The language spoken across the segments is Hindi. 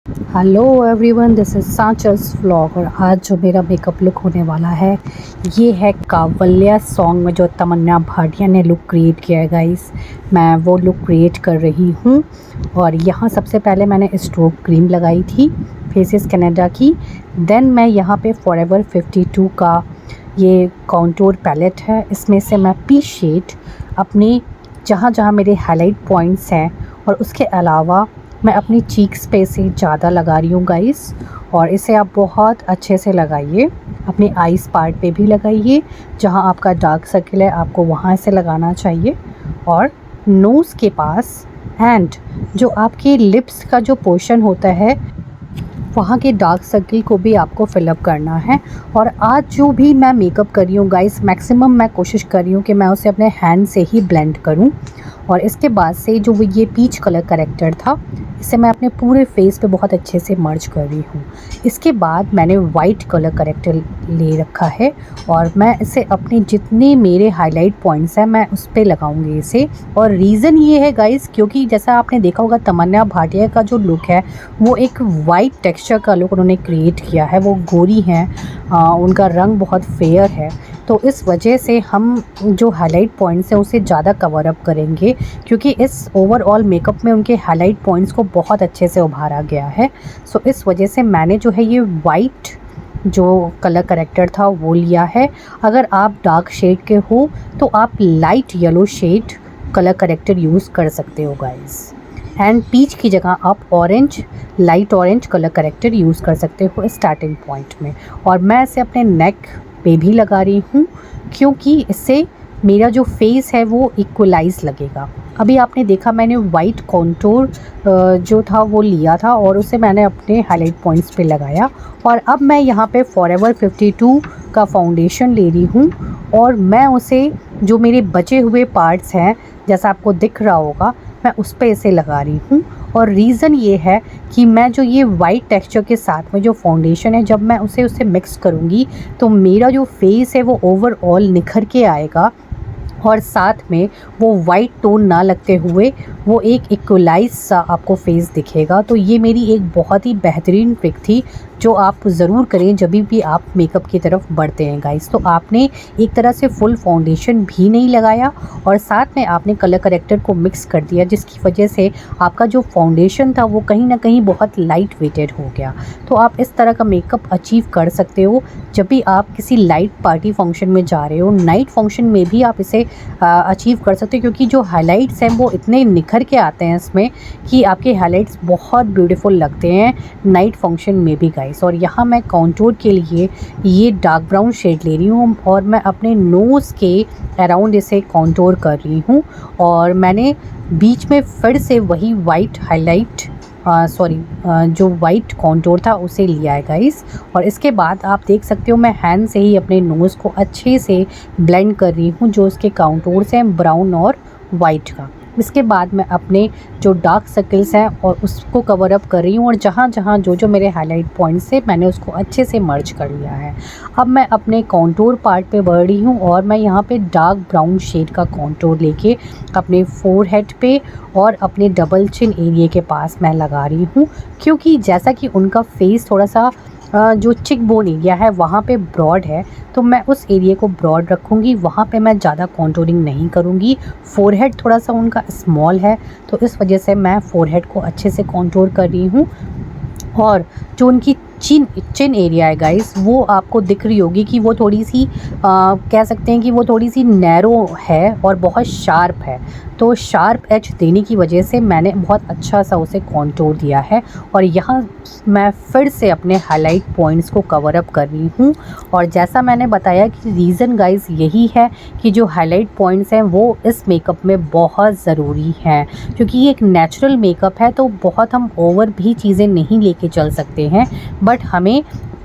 हेलो एवरीवन, दिस इज़ सांचस व्लॉग। और आज जो मेरा मेकअप लुक होने वाला है ये है कावल्या सॉन्ग में जो तमन्ना भाटिया ने लुक क्रिएट किया है गाइस। मैं वो लुक क्रिएट कर रही हूँ। और यहाँ सबसे पहले मैंने स्ट्रोब क्रीम लगाई थी फेसेस कनाडा की। देन मैं यहाँ पे फॉरएवर 52 का ये कॉन्टूर पैलेट है, इसमें से मैं पी शेड अपनी जहाँ जहाँ मेरे हाईलाइट पॉइंट्स हैं और उसके अलावा मैं अपनी चीक्स पे से ज़्यादा लगा रही हूँ गाइस। और इसे आप बहुत अच्छे से लगाइए, अपने आईज़ पार्ट पे भी लगाइए, जहाँ आपका डार्क सर्किल है आपको वहाँ से लगाना चाहिए। और नोज़ के पास एंड जो आपके लिप्स का जो पोर्शन होता है वहाँ के डार्क सर्किल को भी आपको फिलअप करना है। और आज जो भी मैं मेकअप कर रही हूँ गाइस, मैक्सिमम मैं कोशिश कर रही हूँ कि मैं उसे अपने हैंड से ही ब्लेंड करूँ। और इसके बाद से जो ये पीच कलर करेक्टर था इसे मैं अपने पूरे फेस पे बहुत अच्छे से मर्ज कर रही हूँ। इसके बाद मैंने वाइट कलर करेक्टर ले रखा है और मैं इसे अपने जितने मेरे हाईलाइट पॉइंट्स हैं मैं उस पर लगाऊंगी इसे। और रीज़न ये है गाइस, क्योंकि जैसा आपने देखा होगा तमन्ना भाटिया का जो लुक है वो एक वाइट टेक्सचर का लुक उन्होंने क्रिएट किया है। वो गोरी हैं, उनका रंग बहुत फेयर है, तो इस वजह से हम जो हाईलाइट पॉइंट्स हैं उसे ज़्यादा कवर अप करेंगे, क्योंकि इस ओवरऑल मेकअप में उनके हाईलाइट पॉइंट्स को बहुत अच्छे से उभारा गया है। सो इस वजह से मैंने जो है ये वाइट जो कलर करेक्टर था वो लिया है। अगर आप डार्क शेड के हो तो आप light yellow shade colour character use कर सकते हो गाइस। एंड पीच की जगह आप orange, light orange colour character use कर सकते हो स्टार्टिंग पॉइंट में। और मैं इसे अपने नेक पे भी लगा रही हूँ, क्योंकि इससे मेरा जो फेस है वो इक्वलाइज लगेगा। अभी आपने देखा मैंने वाइट कॉन्टूर जो था वो लिया था और उसे मैंने अपने हाईलाइट पॉइंट्स पे लगाया। और अब मैं यहाँ पे फॉरएवर 52 का फाउंडेशन ले रही हूँ और मैं उसे जो मेरे बचे हुए पार्ट्स हैं जैसा आपको दिख रहा होगा मैं उस पर इसे लगा रही हूँ। और रीज़न ये है कि मैं जो ये वाइट टेक्सचर के साथ में जो फाउंडेशन है जब मैं उसे मिक्स करूँगी तो मेरा जो फेस है वो ओवरऑल निखर के आएगा और साथ में वो वाइट टोन ना लगते हुए वो एक इक्वलाइज सा आपको फेस दिखेगा। तो ये मेरी एक बहुत ही बेहतरीन ट्रिक थी जो आप ज़रूर करें जब भी आप मेकअप की तरफ बढ़ते हैं गाइस। तो आपने एक तरह से फुल फाउंडेशन भी नहीं लगाया और साथ में आपने कलर करेक्टर को मिक्स कर दिया, जिसकी वजह से आपका जो फाउंडेशन था वो कहीं ना कहीं बहुत लाइट वेटेड हो गया। तो आप इस तरह का मेकअप अचीव कर सकते हो जब भी आप किसी लाइट पार्टी फंक्शन में जा रहे हो। नाइट फंक्शन में भी आप इसे अचीव कर सकते हो, क्योंकि जो हाइलाइट्स हैं वो इतने निखर के आते हैं इसमें कि आपके हाइलाइट्स बहुत ब्यूटीफुल लगते हैं नाइट फंक्शन में भी गाइस। और यहाँ मैं कॉन्टूर के लिए ये डार्क ब्राउन शेड ले रही हूँ और मैं अपने नोज़ के अराउंड इसे कॉन्टूर कर रही हूँ। और मैंने बीच में फिर से वही वाइट हाईलाइट जो वाइट कॉन्टूर था उसे लिया है गाइस। और इसके बाद आप देख सकते हो मैं हैंड से ही अपने नोज़ को अच्छे से ब्लेंड कर रही हूँ जो उसके कॉन्टूर्स हैं ब्राउन और वाइट का। इसके बाद मैं अपने जो डार्क सर्कल्स हैं और उसको कवर अप कर रही हूँ और जहाँ जहाँ जो मेरे हाईलाइट पॉइंट्स है मैंने उसको अच्छे से मर्ज कर लिया है। अब मैं अपने कॉन्टूर पार्ट पे बढ़ रही हूँ और मैं यहाँ पे डार्क ब्राउन शेड का कॉन्टूर लेके अपने फोरहेड पे और अपने डबल चिन एरिया के पास मैं लगा रही हूँ, क्योंकि जैसा कि उनका फेस थोड़ा सा जो चिक बोन एरिया है वहाँ पे ब्रॉड है तो मैं उस एरिया को ब्रॉड रखूँगी, वहाँ पे मैं ज़्यादा कॉन्टूरिंग नहीं करूँगी। फोरहेड थोड़ा सा उनका स्मॉल है तो इस वजह से मैं फोरहेड को अच्छे से कॉन्टूर कर रही हूँ। और जो उनकी चिन एरिया है गाइस वो आपको दिख रही होगी कि वो थोड़ी सी कह सकते हैं कि वो थोड़ी सी नैरो है और बहुत शार्प है। तो शार्प एज देने की वजह से मैंने बहुत अच्छा सा उसे कॉन्टूर दिया है। और यहाँ मैं फिर से अपने हाईलाइट पॉइंट्स को कवर अप कर रही हूँ। और जैसा मैंने बताया कि रीज़न गाइस यही है कि जो हाईलाइट पॉइंट्स हैं वो इस मेकअप में बहुत ज़रूरी हैं, क्योंकि ये एक नेचुरल मेकअप है तो बहुत हम ओवर भी चीज़ें नहीं लेके चल सकते हैं, बट हमें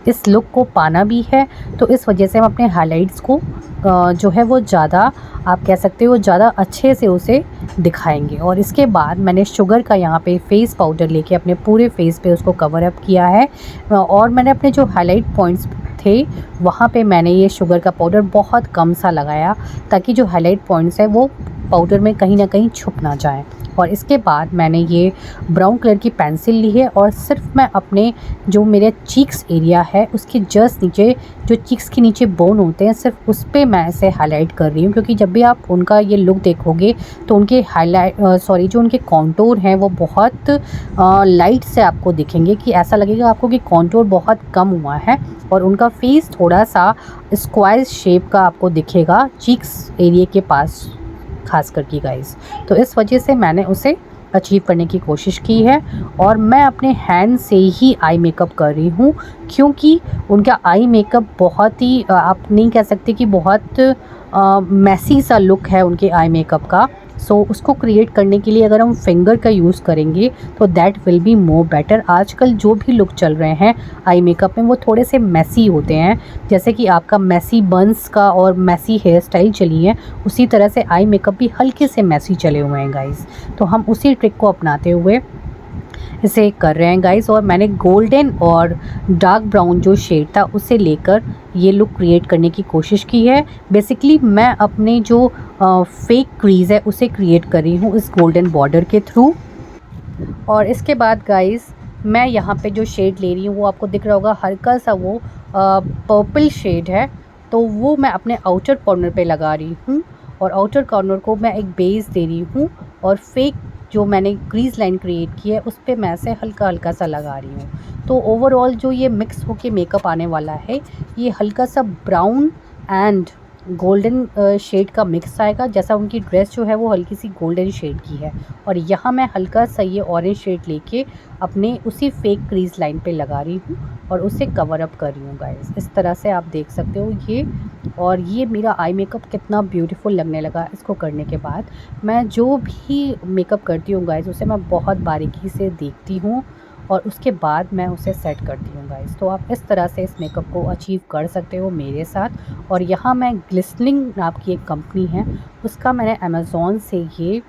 इस लुक को पाना भी है। तो इस वजह से हम अपने हाइलाइट्स को जो है वो ज़्यादा आप कह सकते हो ज़्यादा अच्छे से उसे दिखाएंगे। और इसके बाद मैंने शुगर का यहाँ पे फेस पाउडर लेके अपने पूरे फेस पे उसको कवर अप किया है। और मैंने अपने जो हाईलाइट पॉइंट्स थे वहाँ पे मैंने ये शुगर का पाउडर बहुत कम सा लगाया ताकि जो हाईलाइट पॉइंट्स है वो पाउडर में कहीं ना कहीं छुप ना जाए। और इसके बाद मैंने ये ब्राउन कलर की पेंसिल ली है और सिर्फ मैं अपने जो मेरे चीक्स एरिया है उसके जस्ट नीचे, जो चीक्स के नीचे बोन होते हैं, सिर्फ उस पे मैं इसे हाईलाइट कर रही हूँ। क्योंकि जब भी आप उनका ये लुक देखोगे तो उनके जो उनके कॉन्टूर हैं वो बहुत लाइट से आपको दिखेंगे, कि ऐसा लगेगा आपको कि कॉन्टूर बहुत कम हुआ है और उनका फेस थोड़ा सा स्क्वायर शेप का आपको दिखेगा चीक्स एरिया के पास, खास करके गाइस। तो इस वजह से मैंने उसे अचीव करने की कोशिश की है और मैं अपने हैंड से ही आई मेकअप कर रही हूँ। क्योंकि उनका आई मेकअप बहुत ही आप नहीं कह सकते कि बहुत मैसी सा लुक है उनके आई मेकअप का। सो उसको क्रिएट करने के लिए अगर हम फिंगर का यूज़ करेंगे तो that will be more better. आजकल जो भी लुक चल रहे हैं आई मेकअप में वो थोड़े से मैसी होते हैं, जैसे कि आपका मैसी बंस का और मैसी हेयर स्टाइल चली है, उसी तरह से आई मेकअप भी हल्के से मैसी चले हुए हैं गाइस। तो हम उसी ट्रिक को अपनाते हुए इसे कर रहे हैं गाइस। और मैंने गोल्डन और डार्क ब्राउन जो शेड था उसे लेकर ये लुक क्रिएट करने की कोशिश की है। बेसिकली मैं अपने जो फेक क्रीज़ है उसे क्रिएट कर रही हूँ इस गोल्डन बॉर्डर के थ्रू। और इसके बाद गाइस मैं यहाँ पे जो शेड ले रही हूँ वो आपको दिख रहा होगा, हल्का सा वो पर्पल शेड है। तो वो मैं अपने आउटर कॉर्नर पे लगा रही हूँ और आउटर कॉर्नर को मैं एक बेस दे रही हूँ और फेक जो मैंने क्रीज लाइन क्रिएट की है उस पर मैं ऐसे हल्का हल्का सा लगा रही हूँ। तो ओवरऑल जो ये मिक्स होके मेकअप आने वाला है ये हल्का सा ब्राउन एंड गोल्डन शेड का मिक्स आएगा। जैसा उनकी ड्रेस जो है वो हल्की सी गोल्डन शेड की है और यहाँ मैं हल्का सा ये ऑरेंज शेड लेके अपने उसी फेक क्रीज लाइन पे लगा रही हूँ और उसे कवर अप कर रही हूँ गाइस। इस तरह से आप देख सकते हो ये। और ये मेरा आई मेकअप कितना ब्यूटीफुल लगने लगा इसको करने के बाद। मैं जो भी मेकअप करती हूँ गाइस उसे मैं बहुत बारीकी से देखती हूँ और उसके बाद मैं उसे सेट करती हूँ गाइस। तो आप इस तरह से इस मेकअप को अचीव कर सकते हो मेरे साथ। और यहाँ मैं ग्लिसनिंग नाम की एक कंपनी है उसका मैंने अमेज़ॉन से ये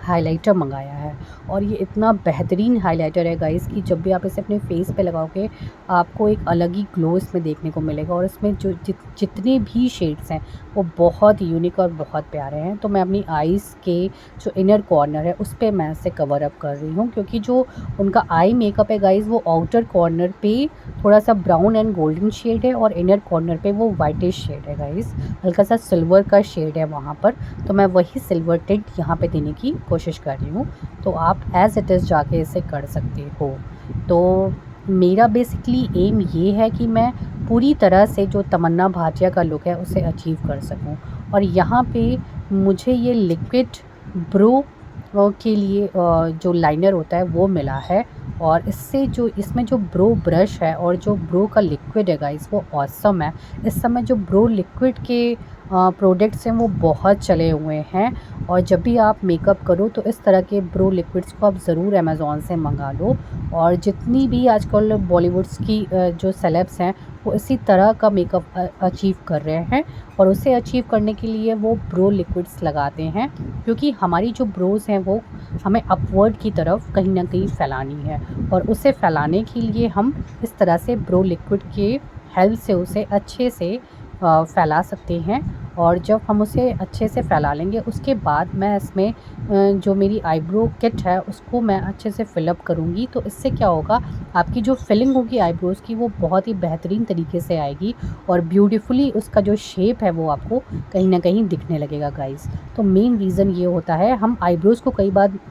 हाइलाइटर मंगाया है और ये इतना बेहतरीन हाइलाइटर है गाइस कि जब भी आप इसे अपने फेस पे लगाओगे आपको एक अलग ही ग्लो इसमें देखने को मिलेगा। और इसमें जो जितने भी शेड्स हैं वो बहुत यूनिक और बहुत प्यारे हैं। तो मैं अपनी आईज़ के जो इनर कॉर्नर है उस पर मैं इसे कवर अप कर रही हूँ, क्योंकि जो उनका आई मेकअप है गाइस वो आउटर कॉर्नर पे थोड़ा सा ब्राउन एंड गोल्डन शेड है और इनर कॉर्नर पे वो वाइटिश शेड है गाइस, हल्का सा सिल्वर का शेड है वहाँ पर। तो मैं वही सिल्वर टिंट यहाँ पे देने की कोशिश कर रही हूँ। तो आप एज़ इट इज़ जाके इसे कर सकते हो। तो मेरा बेसिकली एम ये है कि मैं पूरी तरह से जो तमन्ना भाटिया का लुक है उसे अचीव कर सकूं। और यहाँ पे मुझे ये लिक्विड ब्रो के लिए जो लाइनर होता है वो मिला है और इससे जो इसमें जो ब्रो ब्रश है और जो ब्रो का लिक्विड है गाइस वो ऑसम है। इस समय जो ब्रो लिक्विड के प्रोडक्ट्स हैं वो बहुत चले हुए हैं और जब भी आप मेकअप करो तो इस तरह के ब्रो लिक्विड्स को आप ज़रूर अमेज़ॉन से मंगा लो। और जितनी भी आजकल बॉलीवुड्स की जो सेलेब्स हैं वो इसी तरह का मेकअप अचीव कर रहे हैं और उसे अचीव करने के लिए वो ब्रो लिक्विड्स लगाते हैं, क्योंकि हमारी जो ब्रोज हैं वो हमें अपवर्ड की तरफ कहीं ना कहीं फैलानी है और उसे फैलाने के लिए हम इस तरह से ब्रो लिक्विड के हेल्प से उसे अच्छे से फैला सकते हैं। और जब हम उसे अच्छे से फैला लेंगे उसके बाद मैं इसमें जो मेरी आईब्रो किट है उसको मैं अच्छे से फिलअप करूँगी। तो इससे क्या होगा, आपकी जो फिलिंग होगी आईब्रोज़ की वो बहुत ही बेहतरीन तरीके से आएगी और ब्यूटीफुली उसका जो शेप है वो आपको कहीं ना कहीं दिखने लगेगा गाइस। तो मेन रीज़न ये होता है, हम आईब्रोज़ को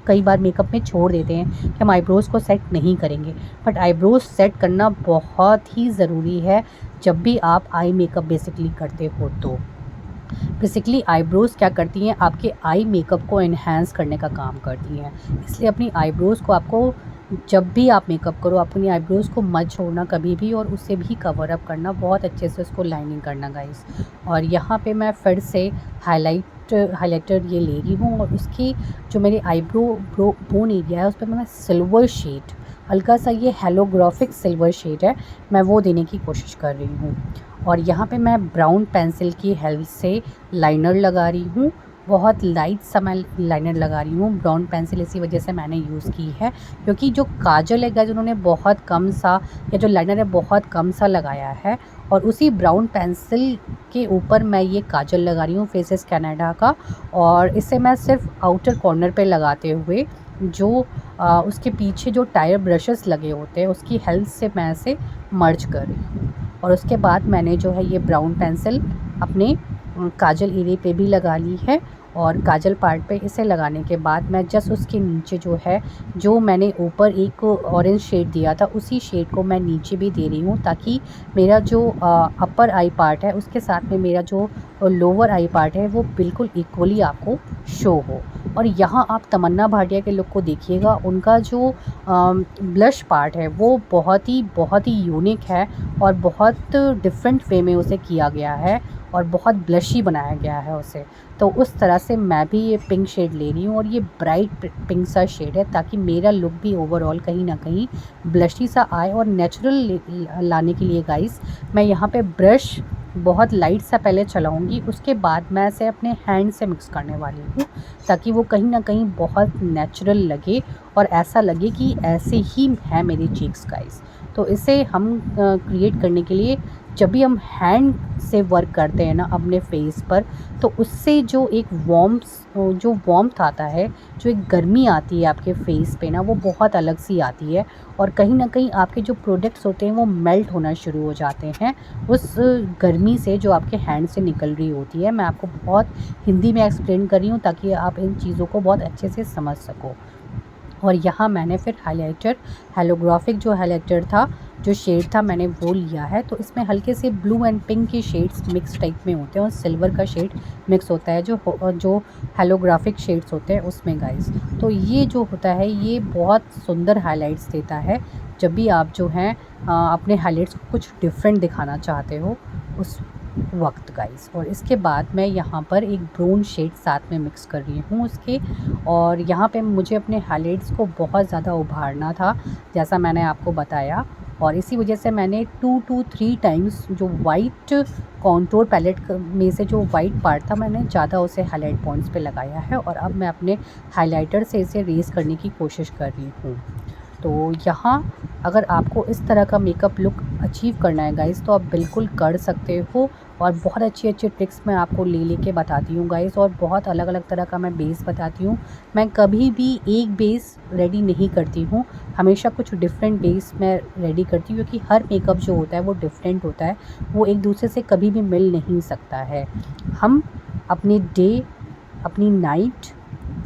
कई बार मेकअप में छोड़ देते हैं कि हम आईब्रोज़ को सेट नहीं करेंगे, बट आईब्रोज़ सेट करना बहुत ही ज़रूरी है जब भी आप आई मेकअप बेसिकली करते हो। तो बेसिकली आईब्रोज़ क्या करती हैं, आपके आई मेकअप को इन्हेंस करने का काम करती हैं। इसलिए अपनी आईब्रोज़ को आपको जब भी आप मेकअप करो अपनी आईब्रोज़ को मत छोड़ना कभी भी और उसे भी कवर अप करना, बहुत अच्छे से उसको लाइनिंग करना गाइस। और यहाँ पे मैं फिर से हाइलाइटर ये ले रही हूँ और उसकी जो मेरी आईब्रो बोन एरिया है उस पर मैं सिल्वर शेड, हल्का सा ये हेलोग्राफिक सिल्वर शेड है, मैं वो देने की कोशिश कर रही हूँ। और यहाँ पे मैं ब्राउन पेंसिल की हेल्प से लाइनर लगा रही हूँ बहुत लाइट सा मैं लाइनर लगा रही हूँ। ब्राउन पेंसिल इसी वजह से मैंने यूज़ की है, क्योंकि जो काजल है गाइस उन्होंने बहुत कम सा, या जो लाइनर है बहुत कम सा लगाया है, और उसी ब्राउन पेंसिल के ऊपर मैं ये काजल लगा रही हूँ फेसेस कनाडा का। और इसे मैं सिर्फ आउटर कॉर्नर पे लगाते हुए जो उसके पीछे जो टायर ब्रशेस लगे होते हैं उसकी हेल्प से मैं इसे मर्ज कर रही हूँ। और उसके बाद मैंने जो है ये ब्राउन पेंसिल अपने काजल एरिया पे भी लगा ली है। और काजल पार्ट पे इसे लगाने के बाद मैं जस्ट उसके नीचे जो है, जो मैंने ऊपर एक ऑरेंज शेड दिया था उसी शेड को मैं नीचे भी दे रही हूँ, ताकि मेरा जो अपर आई पार्ट है उसके साथ में मेरा जो लोअर आई पार्ट है वो बिल्कुल इक्वली आपको शो हो। और यहाँ आप तमन्ना भाटिया के लुक को देखिएगा, उनका जो ब्लश पार्ट है वो बहुत ही यूनिक है और बहुत डिफरेंट वे में उसे किया गया है और बहुत ब्लशी बनाया गया है उसे। तो उस तरह से मैं भी ये पिंक शेड ले रही हूँ, और ये ब्राइट पिंक सा शेड है ताकि मेरा लुक भी ओवरऑल कहीं ना कहीं ब्लशी सा आए। और नेचुरल लाने के लिए गाइस मैं यहाँ पे ब्रश बहुत लाइट सा पहले चलाऊंगी, उसके बाद मैं इसे अपने हैंड से मिक्स करने वाली हूँ, ताकि वो कहीं ना कहीं बहुत नेचुरल लगे और ऐसा लगे कि ऐसे ही है मेरे चीक्स गाइस। तो इसे हम क्रिएट करने के लिए जब भी हम हैंड से वर्क करते हैं ना अपने फेस पर, तो उससे जो एक वार्मथ आता है, जो एक गर्मी आती है आपके फेस पे ना, वो बहुत अलग सी आती है। और कहीं ना कहीं आपके जो प्रोडक्ट्स होते हैं वो मेल्ट होना शुरू हो जाते हैं उस गर्मी से जो आपके हैंड से निकल रही होती है। मैं आपको बहुत हिंदी में एक्सप्लेन कर रही हूँ ताकि आप इन चीज़ों को बहुत अच्छे से समझ सको। और यहाँ मैंने फिर हाइलाइटर, हेलोग्राफिक जो हाइलाइटर था, जो शेड था, मैंने वो लिया है। तो इसमें हल्के से ब्लू एंड पिंक के शेड्स मिक्स टाइप में होते हैं और सिल्वर का शेड मिक्स होता है जो हेलोग्राफिक शेड्स होते हैं उसमें गाइस। तो ये जो होता है ये बहुत सुंदर हाइलाइट्स देता है जब भी आप जो हैं अपने हाइलाइट्स को कुछ डिफरेंट दिखाना चाहते हो उस वक्त गाइस। और इसके बाद मैं यहाँ पर एक ब्राउन शेड साथ में मिक्स कर रही हूँ उसके। और यहाँ पे मुझे अपने हाइलाइट्स को बहुत ज़्यादा उभारना था जैसा मैंने आपको बताया, और इसी वजह से मैंने 2 to 3 टाइम्स जो वाइट कॉन्टूर पैलेट में से जो वाइट पार्ट था मैंने ज़्यादा उसे हाईलाइट पॉइंट्स पे लगाया है। और अब मैं अपने हाइलाइटर से इसे रेज़ करने की कोशिश कर रही हूँ। तो यहाँ अगर आपको इस तरह का मेकअप लुक अचीव करना है गाइस तो आप बिल्कुल कर सकते हो। और बहुत अच्छी ट्रिक्स मैं आपको लेके बताती हूँ गाइस, और बहुत अलग अलग तरह का मैं बेस बताती हूँ। मैं कभी भी एक बेस रेडी नहीं करती हूँ, हमेशा कुछ डिफरेंट बेस मैं रेडी करती हूँ, क्योंकि हर मेकअप जो होता है वो डिफरेंट होता है, वो एक दूसरे से कभी भी मिल नहीं सकता है। हम अपने डे, अपनी नाइट,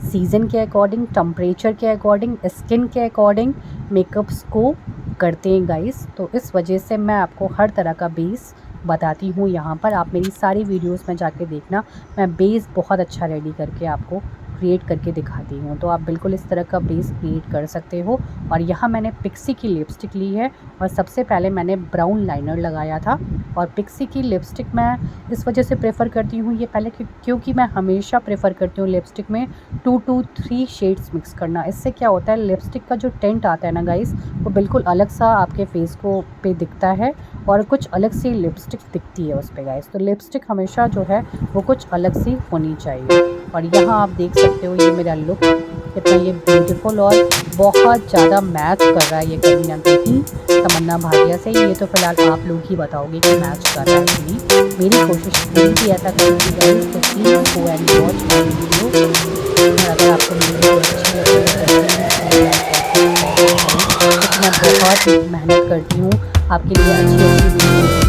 सीज़न के अकॉर्डिंग, टेम्परेचर के अकॉर्डिंग, स्किन के अकॉर्डिंग मेकअप्स को करते हैं गाइस। तो इस वजह से मैं आपको हर तरह का बेस बताती हूँ। यहाँ पर आप मेरी सारी वीडियोस में जाके देखना, मैं बेस बहुत अच्छा रेडी करके आपको क्रिएट करके दिखाती हूँ। तो आप बिल्कुल इस तरह का बेस क्रिएट कर सकते हो। और यहाँ मैंने पिक्सी की लिपस्टिक ली है और सबसे पहले मैंने ब्राउन लाइनर लगाया था। और पिक्सी की लिपस्टिक मैं इस वजह से प्रेफर करती हूँ ये पहले क्योंकि मैं हमेशा प्रेफर करती हूँ लिपस्टिक में 2 to 3 शेड्स मिक्स करना। इससे क्या होता है, लिपस्टिक का जो टेंट आता है ना गाइस, वो बिल्कुल अलग सा आपके फेस को पे दिखता है और कुछ अलग सी लिपस्टिक दिखती है उस पर गाइस। तो लिपस्टिक हमेशा जो है वो कुछ अलग सी होनी चाहिए। और यहाँ आप देख सकते हो ये मेरा लुक कितना ये ब्यूटीफुल और बहुत ज़्यादा मैच कर रहा है ये कहीं ना कहीं तमन्ना भाटिया से। ये तो फिलहाल आप लोग ही बताओगे कि मैच कर रहा है कि नहीं। मेरी कोशिश यही थी ऐसा करने की गाइस। तो please go and watch my video. और अगर आपको मेरी वीडियो अच्छी लगे तो मैं बहुत मेहनत करती हूँ आपके लिए अच्छी वीडियो